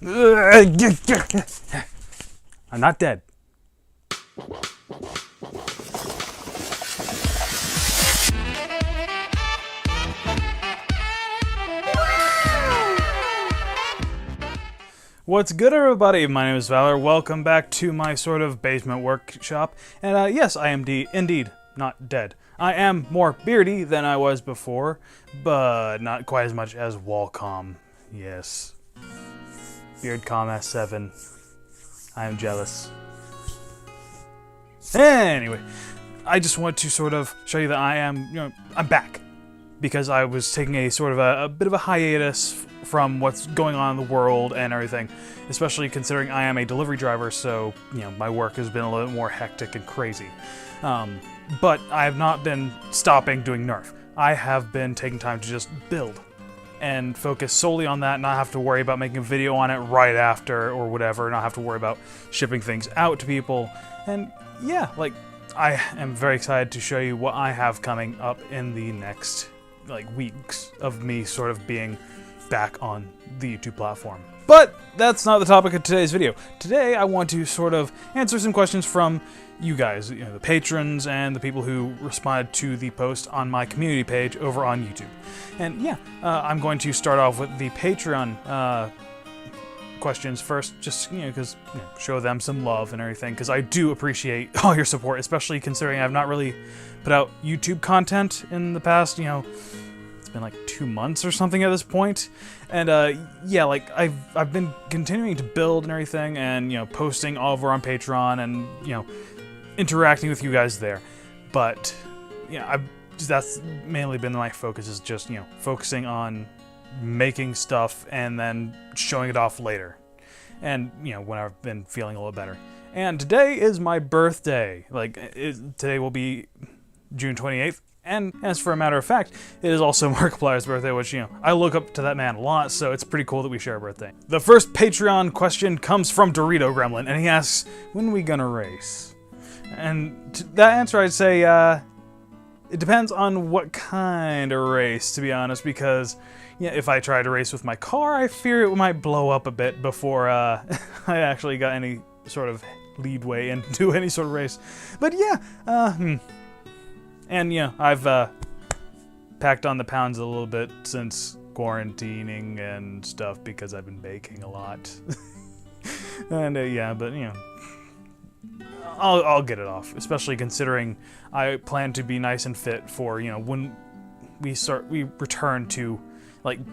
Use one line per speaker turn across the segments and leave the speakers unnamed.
I'm not dead. What's good, everybody? My name is Valor. Welcome back to my sort of basement workshop. And yes, I am indeed not dead. I am more beardy than I was before, but not quite as much as Wallcom. Yes. Beardcom S7. I am jealous. Anyway, I just want to sort of show you that I am, I'm back. Because I was taking a sort of a bit of a hiatus from what's going on in the world and everything, especially considering I am a delivery driver, so, my work has been a little bit more hectic and crazy. But I have not been stopping doing Nerf. I have been taking time to just build and focus solely on that, not have to worry about making a video on it right after or whatever, not have to worry about shipping things out to people. And yeah, I am very excited to show you what I have coming up in the next weeks of me sort of being back on the YouTube platform. But that's not the topic of today's video. Today I want to sort of answer some questions from you guys, the patrons and the people who responded to the post on my community page over on YouTube. And yeah, I'm going to start off with the Patreon questions first, just because show them some love and everything, because I do appreciate all your support, especially considering I've not really put out YouTube content in the past, it's been like 2 months or something at this point. And yeah, I've been continuing to build and everything, and posting all over on Patreon and interacting with you guys there. But yeah, that's mainly been my focus, is just focusing on making stuff and then showing it off later, and when I've been feeling a little better. And today is my birthday. Today will be June 28th, and as for a matter of fact, it is also Markiplier's birthday, which I look up to that man a lot, so it's pretty cool that we share a birthday. The first Patreon question comes from DoritoGremlin, and he asks, when are we gonna race? And to that answer, I'd say it depends on what kind of race, to be honest, because if I try to race with my car, I fear it might blow up a bit before I actually got any sort of leadway into any sort of race. But yeah, and I've packed on the pounds a little bit since quarantining and stuff, because I've been baking a lot. And yeah, but I'll get it off, especially considering I plan to be nice and fit for when we return to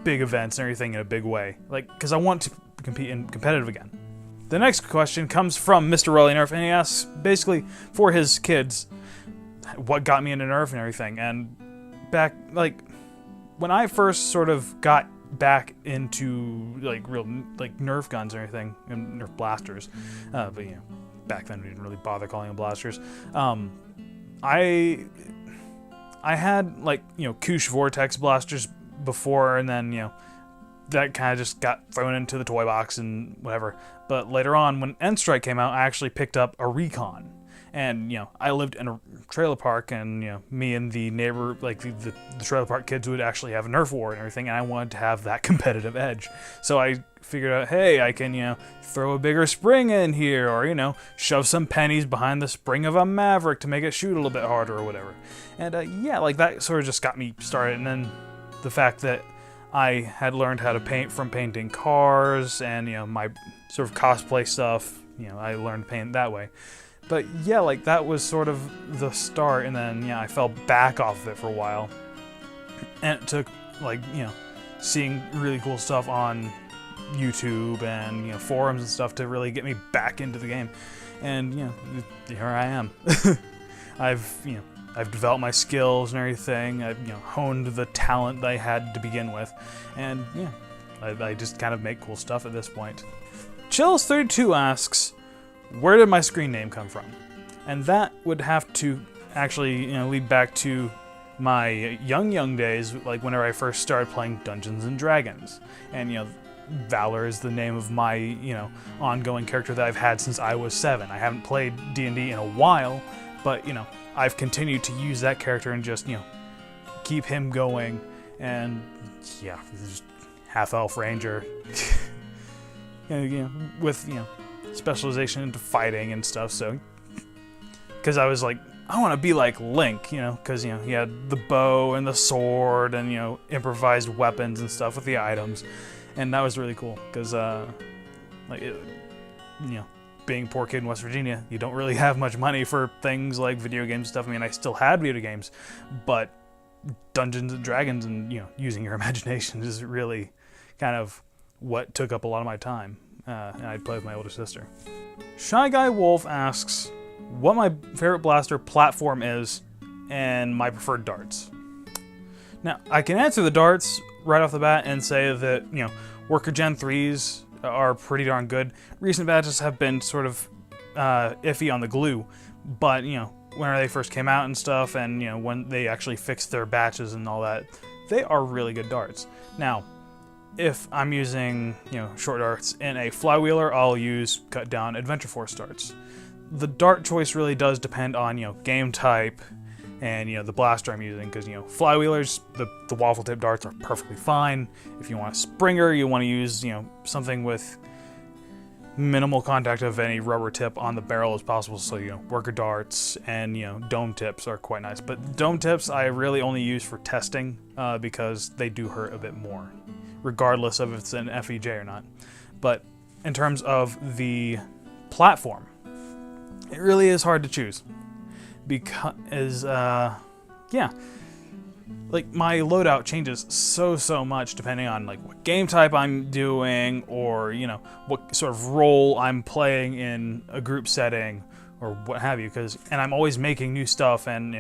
big events and everything in a big way, because I want to compete in competitive again. The next question comes from Mr. RowlandRFS, and he asks basically for his kids what got me into Nerf and everything. And back when I first sort of got back into real Nerf guns and everything, and Nerf blasters, but back then we didn't really bother calling them blasters. I had Koosh Vortex blasters before, and then that kind of just got thrown into the toy box and whatever. But later on, when Endstrike came out, I actually picked up a Recon. And I lived in a trailer park, and me and the neighbor, the trailer park kids, would actually have a Nerf war and everything, and I wanted to have that competitive edge. So I figured out, hey, I can throw a bigger spring in here, or shove some pennies behind the spring of a Maverick to make it shoot a little bit harder or whatever. And yeah, that sort of just got me started. And then the fact that I had learned how to paint from painting cars, and my sort of cosplay stuff, I learned to paint that way. But yeah, that was sort of the start, and then I fell back off of it for a while, and it took seeing really cool stuff on YouTube and forums and stuff to really get me back into the game. And here I am. I've developed my skills and everything. I've honed the talent that I had to begin with, and yeah, I just kind of make cool stuff at this point. Chills32 asks, where did my screen name come from? And that would have to actually lead back to my young days, whenever I first started playing Dungeons and Dragons. And Valor is the name of my ongoing character that I've had since I was 7. I haven't played D&D in a while, but I've continued to use that character and just keep him going. And yeah, just half elf ranger. with specialization into fighting and stuff. So, because I was like, I want to be like Link, because he had the bow and the sword and improvised weapons and stuff with the items, and that was really cool. Because being a poor kid in West Virginia, you don't really have much money for things like video games and stuff. I mean, I still had video games, but Dungeons and Dragons and using your imagination is really kind of what took up a lot of my time. And I'd play with my older sister. Shy Guy Wolf asks what my favorite blaster platform is and my preferred darts. Now, I can answer the darts right off the bat and say that Worker Gen 3s are pretty darn good. Recent batches have been sort of iffy on the glue, but when they first came out and stuff, and when they actually fixed their batches and all that, they are really good darts. Now, if I'm using short darts in a flywheeler, I'll use cut down Adventure Force darts. The dart choice really does depend on game type and the blaster I'm using, because flywheelers, the waffle tip darts are perfectly fine. If you want a Springer, you want to use something with minimal contact of any rubber tip on the barrel as possible. So worker darts and dome tips are quite nice, but dome tips I really only use for testing because they do hurt a bit more, regardless of if it's an FEJ or not. But in terms of the platform, it really is hard to choose, because like my loadout changes so much depending on like what game type I'm doing, or what sort of role I'm playing in a group setting or what have you. And I'm always making new stuff, and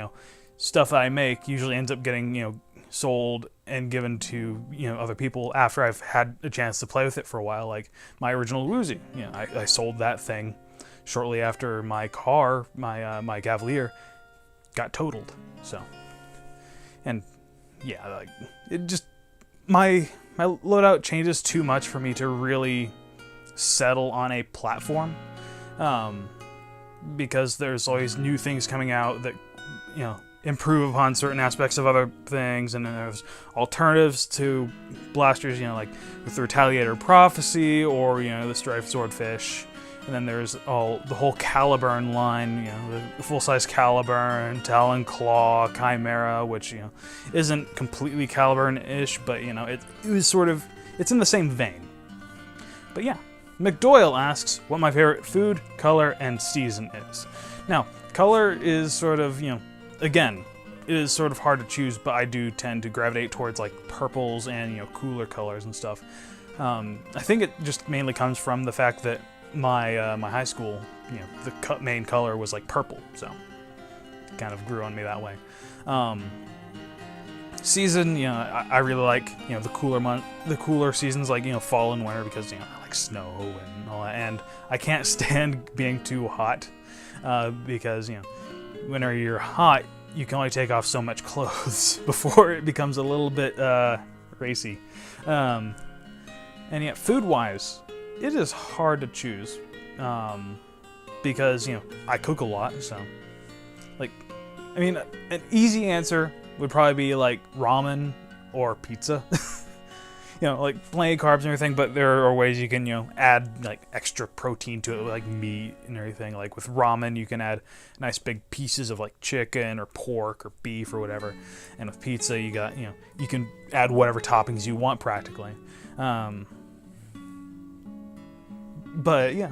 stuff that I make usually ends up getting sold and given to other people after I've had a chance to play with it for a while. Like my original Woozy, I sold that thing shortly after my car, my Cavalier, got totaled. So, and yeah, like it just my loadout changes too much for me to really settle on a platform, because there's always new things coming out that improve upon certain aspects of other things, and then there's alternatives to blasters, like with the Retaliator Prophecy or the Striped Swordfish. And then there's the whole Caliburn line, the full-size Caliburn, Talon Claw, Chimera, which isn't completely Caliburn-ish, but it was sort of, it's in the same vein. But yeah, McDoyle asks what my favorite food, color, and season is. Now, color is sort of, again, it is sort of hard to choose, but I do tend to gravitate towards like purples and cooler colors and stuff. I think it just mainly comes from the fact that my high school, the main color was like purple, so it kind of grew on me that way. Season, I really like the cooler seasons, like fall and winter, because I like snow and all that, and I can't stand being too hot, because whenever you're hot, you can only take off so much clothes before it becomes a little bit racy. And yet, food-wise, it is hard to choose, because I cook a lot, so an easy answer would probably be like ramen or pizza. Like plenty of carbs and everything, but there are ways you can add like extra protein to it, like meat and everything. Like with ramen, you can add nice big pieces of like chicken or pork or beef or whatever, and with pizza, you got you can add whatever toppings you want practically. But yeah,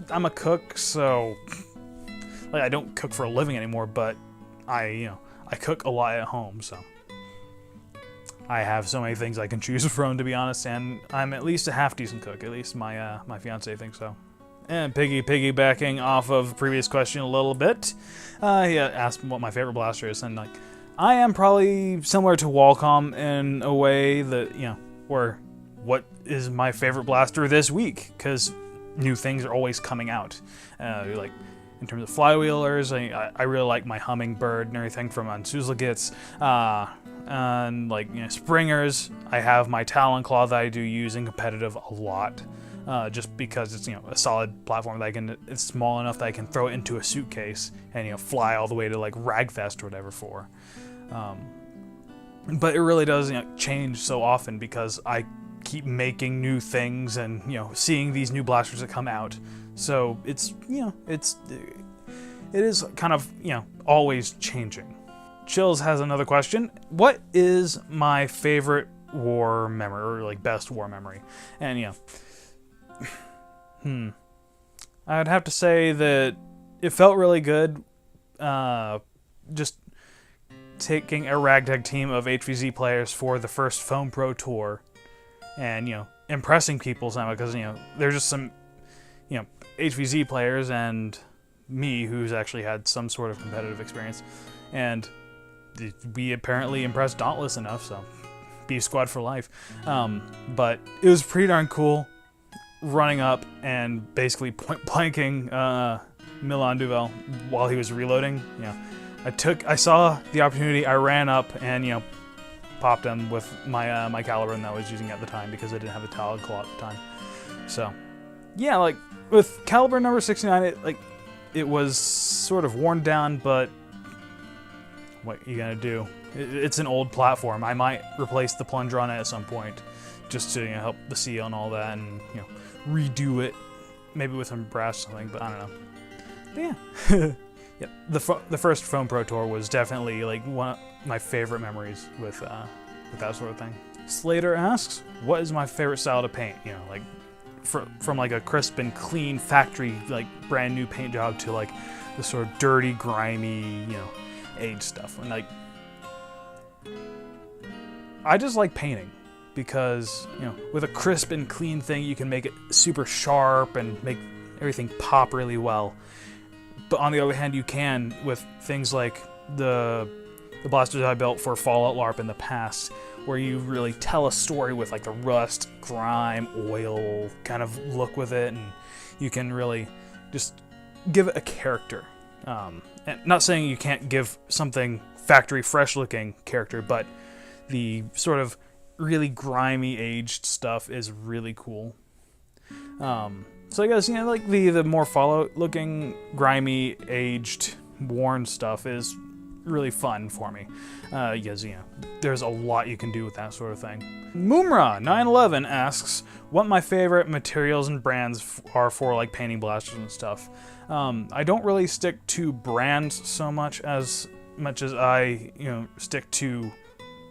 I'm a cook, so I don't cook for a living anymore, but I cook a lot at home, so I have so many things I can choose from, to be honest, and I'm at least a half decent cook. At least my my fiance thinks so. And piggybacking off of the previous question a little bit, he asked what my favorite blaster is, and I am probably similar to Walcom in a way that where what is my favorite blaster this week, because new things are always coming out. Like in terms of flywheelers, I really like my Hummingbird and everything from Unsusligits. And Springers, I have my Talon Claw that I do use in competitive a lot, just because it's a solid platform that it's small enough that I can throw it into a suitcase and fly all the way to like Ragfest or whatever for. But it really does change so often, because I keep making new things and, you know, seeing these new blasters that come out. So it's, you know, it is kind of, you know, always changing. Chills has another question. What is my favorite war memory, or like best war memory? And, you know, I'd have to say that it felt really good, just taking a ragtag team of HVZ players for the first Foam Pro Tour, and, you know, impressing people somehow, because, you know, there's just some, you know, HVZ players and me who's actually had some sort of competitive experience, and we apparently impressed Dauntless enough, so B squad for life. But it was pretty darn cool running up and basically point blanking Milan Duvel while he was reloading. You know, I saw the opportunity, I ran up and, you know, popped him with my my caliber that I was using at the time, because I didn't have a Talon Claw at the time. So yeah, like with caliber number 69, it was sort of worn down, but what you gonna do? It's an old platform. I might replace the plunger on it at some point, just to, you know, help the seal and all that, and, you know, redo it, maybe with some brass or something. But I don't know. But yeah, yeah. The first Foam Pro Tour was definitely like one of my favorite memories with that sort of thing. Slater asks, "What is my favorite style to paint?" You know, like from like a crisp and clean factory, like brand new paint job, to like the sort of dirty, grimy, you know, age stuff. And like, I just like painting, because, you know, with a crisp and clean thing, you can make it super sharp and make everything pop really well. But on the other hand, you can with things like the blasters I built for Fallout LARP in the past, where you really tell a story with like the rust, grime, oil kind of look with it, and you can really just give it a character. And not saying you can't give something factory fresh looking character, but the sort of really grimy aged stuff is really cool. So I guess, you know, like the more Fallout looking grimy aged worn stuff is really fun for me. Because, you know, there's a lot you can do with that sort of thing. Mumra911 asks what my favorite materials and brands are for like painting blasters and stuff. I don't really stick to brands so much as I, you know, stick to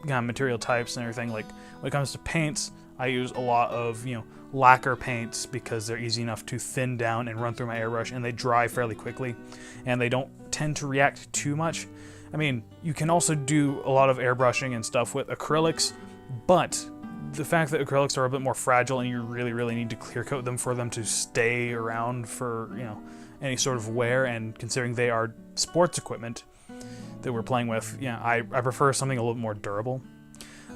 material types and everything. Like when it comes to paints, I use a lot of, you know, lacquer paints, because they're easy enough to thin down and run through my airbrush, and they dry fairly quickly, and they don't tend to react too much. I mean, you can also do a lot of airbrushing and stuff with acrylics, but the fact that acrylics are a bit more fragile and you really need to clear coat them for them to stay around for, you know, any sort of wear, and considering they are sports equipment that we're playing with, yeah, I prefer something a little more durable.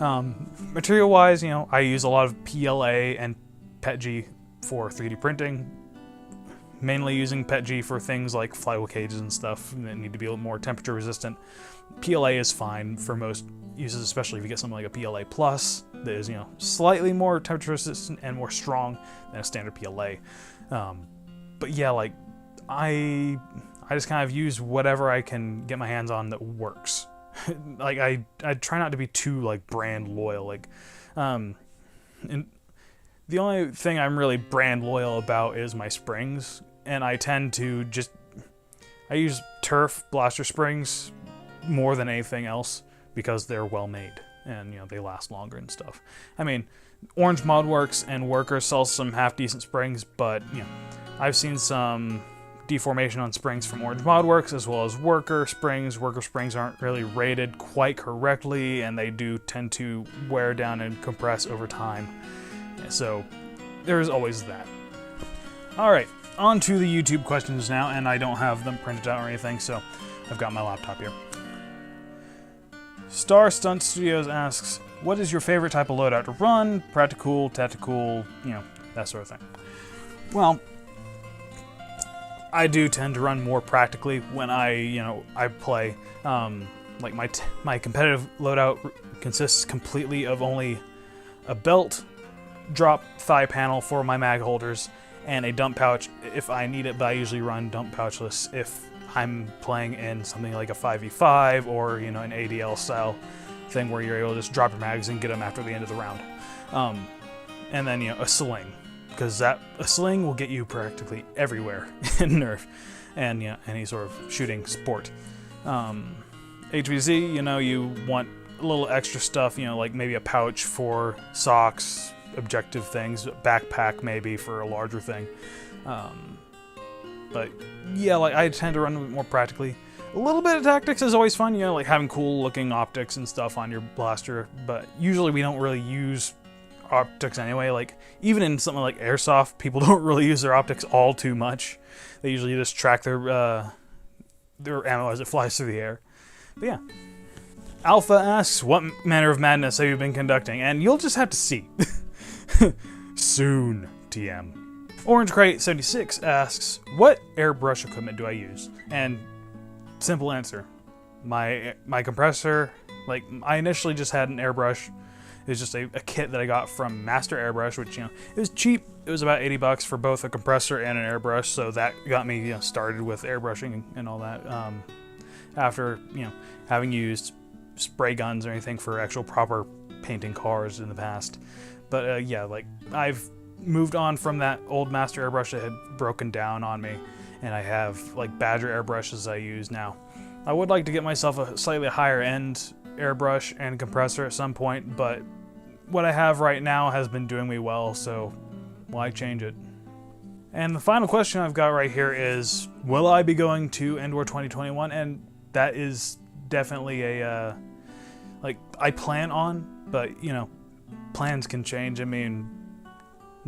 Material wise, you know, I use a lot of PLA and PETG for 3D printing, mainly using PETG for things like flywheel cages and stuff that need to be a little more temperature resistant. PLA is fine for most uses, especially if you get something like a PLA Plus that is, you know, slightly more temperature resistant and more strong than a standard PLA. But yeah, like I just kind of use whatever I can get my hands on that works. Like I try not to be too like brand loyal. Like, and the only thing I'm really brand loyal about is my springs, and I tend to I use turf blaster springs more than anything else, because they're well made and, you know, they last longer and stuff. I mean, Orange Modworks and Worker sell some half decent springs, but, you know, I've seen some deformation on springs from Orange Modworks as well as Worker springs. Worker springs aren't really rated quite correctly, and they do tend to wear down and compress over time. So there's always that. Alright, on to the YouTube questions now, and I don't have them printed out or anything, so I've got my laptop here. Star Stunt Studios asks, what is your favorite type of loadout to run? Practical, tactical, you know, that sort of thing. Well, I do tend to run more practically when I play. Like my competitive loadout consists completely of only a belt, drop thigh panel for my mag holders, and a dump pouch if I need it, but I usually run dump pouchless if I'm playing in something like a 5v5 or, you know, an ADL style thing where you're able to just drop your mags and get them after the end of the round. and then, you know, a sling, because a sling will get you practically everywhere in Nerf, and, you know, any sort of shooting sport. HVZ, you know, you want a little extra stuff, you know, like maybe a pouch for socks, objective things, backpack maybe for a larger thing. But yeah, like I tend to run a bit more practically. A little bit of tactics is always fun, you know, like having cool looking optics and stuff on your blaster, but usually we don't really use optics anyway. Like even in something like Airsoft, people don't really use their optics all too much. They usually just track their ammo as it flies through the air. But yeah. Alpha asks, what manner of madness have you been conducting? And you'll just have to see. Soon, TM. Orange Crate 76 asks, what airbrush equipment do I use? And simple answer, my compressor. Like I initially just had an airbrush. It was just a kit that I got from Master Airbrush, which, you know, it was cheap. It was about $80 for both a compressor and an airbrush, so that got me, you know, started with airbrushing and all that. After, you know, having used spray guns or anything for actual proper painting cars in the past. But yeah, like I've moved on from that old Master Airbrush that had broken down on me, and I have like Badger airbrushes I use now. I would like to get myself a slightly higher end airbrush and compressor at some point, but what I have right now has been doing me well, so why change it? And the final question I've got right here is, will I be going to EndWar 2021? And that is definitely a, like, I plan on, but, you know, plans can change. I mean,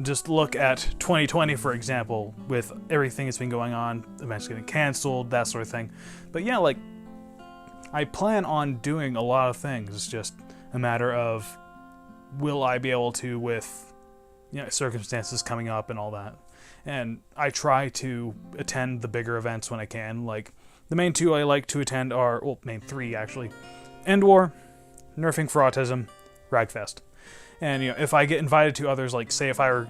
just look at 2020, for example, with everything that's been going on, events getting canceled, that sort of thing. But yeah, like, I plan on doing a lot of things. It's just a matter of, will I be able to with, you know, circumstances coming up and all that. And I try to attend the bigger events when I can. Like, the main two I like to attend are, well, main three actually: EndWar, Nerfing for Autism, Ragfest. And, you know, if I get invited to others, like say if I were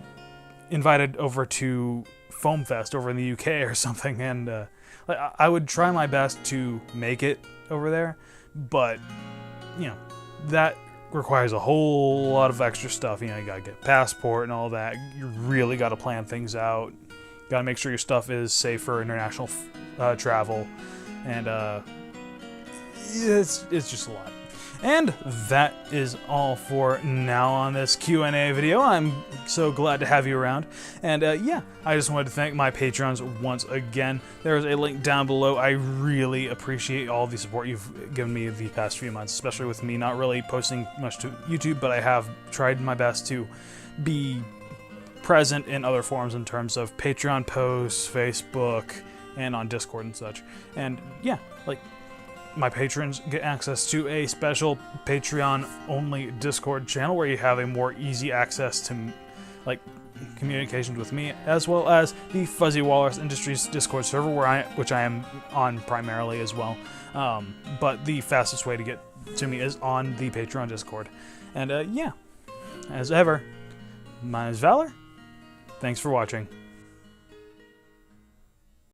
invited over to Foam Fest over in the UK or something, and like I would try my best to make it over there, but, you know, that requires a whole lot of extra stuff. You know, you gotta get a passport and all that. You really gotta plan things out. Gotta make sure your stuff is safe for international travel, and it's just a lot. And that is all for now on this Q&A video. I'm so glad to have you around. And yeah, I just wanted to thank my Patrons once again. There is a link down below. I really appreciate all the support you've given me the past few months, especially with me not really posting much to YouTube, but I have tried my best to be present in other forums in terms of Patreon posts, Facebook, and on Discord and such. And yeah, like, my patrons get access to a special Patreon-only Discord channel where you have a more easy access to, like, communications with me, as well as the Fuzzy Walrus Industries Discord server, which I am on primarily as well. But the fastest way to get to me is on the Patreon Discord. And yeah, as ever, my name is Valor. Thanks for watching.